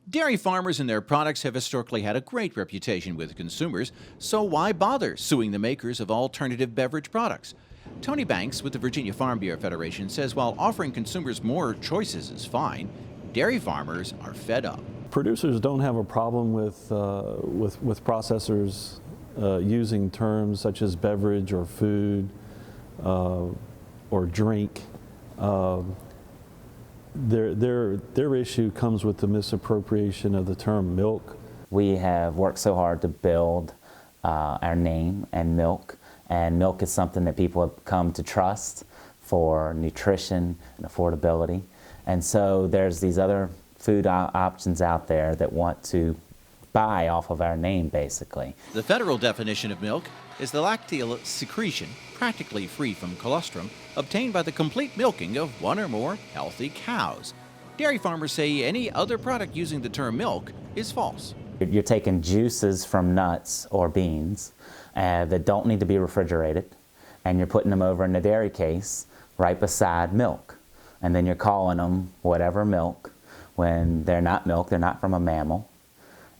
Dairy farmers and their products have historically had a great reputation with consumers, so why bother suing the makers of alternative beverage products? Tony Banks with the Virginia Farm Bureau Federation says while offering consumers more choices is fine, dairy farmers are fed up. Producers don't have a problem with processors using terms such as beverage or food or drink. Their issue comes with the misappropriation of the term milk. We have worked so hard to build our name and milk is something that people have come to trust for nutrition and affordability. And so there's these other food options out there that want to buy off of our name, basically. The federal definition of milk is the lacteal secretion, practically free from colostrum, obtained by the complete milking of one or more healthy cows. Dairy farmers say any other product using the term milk is false. You're taking juices from nuts or beans that don't need to be refrigerated, and you're putting them over in the dairy case right beside milk. And then you're calling them whatever milk when they're not milk, they're not from a mammal.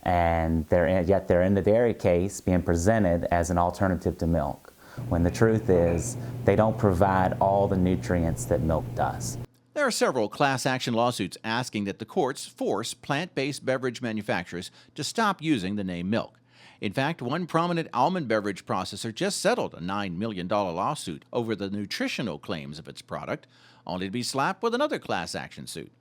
And yet they're in the dairy case being presented as an alternative to milk, when the truth is they don't provide all the nutrients that milk does. There are several class action lawsuits asking that the courts force plant-based beverage manufacturers to stop using the name milk. In fact, one prominent almond beverage processor just settled a $9 million lawsuit over the nutritional claims of its product, only to be slapped with another class action suit.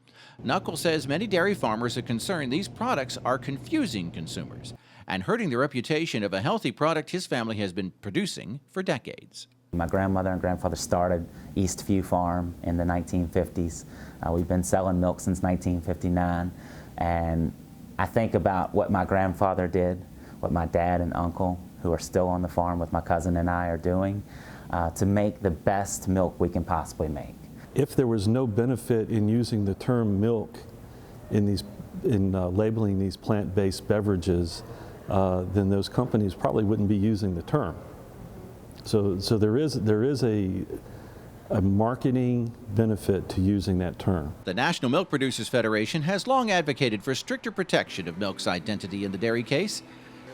Knuckle says many dairy farmers are concerned these products are confusing consumers and hurting the reputation of a healthy product his family has been producing for decades. My grandmother and grandfather started Eastview Farm in the 1950s. We've been selling milk since 1959, and I think about what my grandfather did, what my dad and uncle, who are still on the farm with my cousin and I, are doing to make the best milk we can possibly make. If there was no benefit in using the term milk in labeling these plant-based beverages, then those companies probably wouldn't be using the term. So there is a marketing benefit to using that term. The National Milk Producers Federation has long advocated for stricter protection of milk's identity in the dairy case.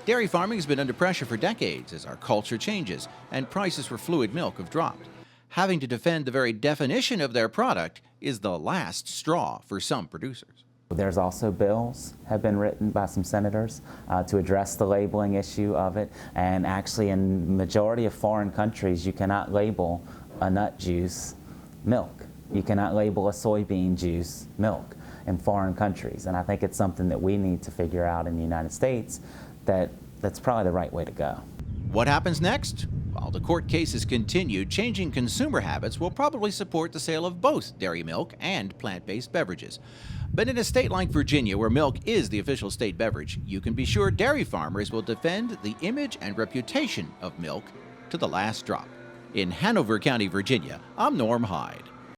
Dairy farming has been under pressure for decades as our culture changes and prices for fluid milk have dropped. Having to defend the very definition of their product is the last straw for some producers. There's also bills have been written by some senators to address the labeling issue of it, and actually in the majority of foreign countries you cannot label a nut juice milk. You cannot label a soybean juice milk in foreign countries, and I think it's something that we need to figure out in the United States that's probably the right way to go. What happens next? While the court cases continue, changing consumer habits will probably support the sale of both dairy milk and plant-based beverages. But in a state like Virginia, where milk is the official state beverage, you can be sure dairy farmers will defend the image and reputation of milk to the last drop. In Hanover County, Virginia, I'm Norm Hyde.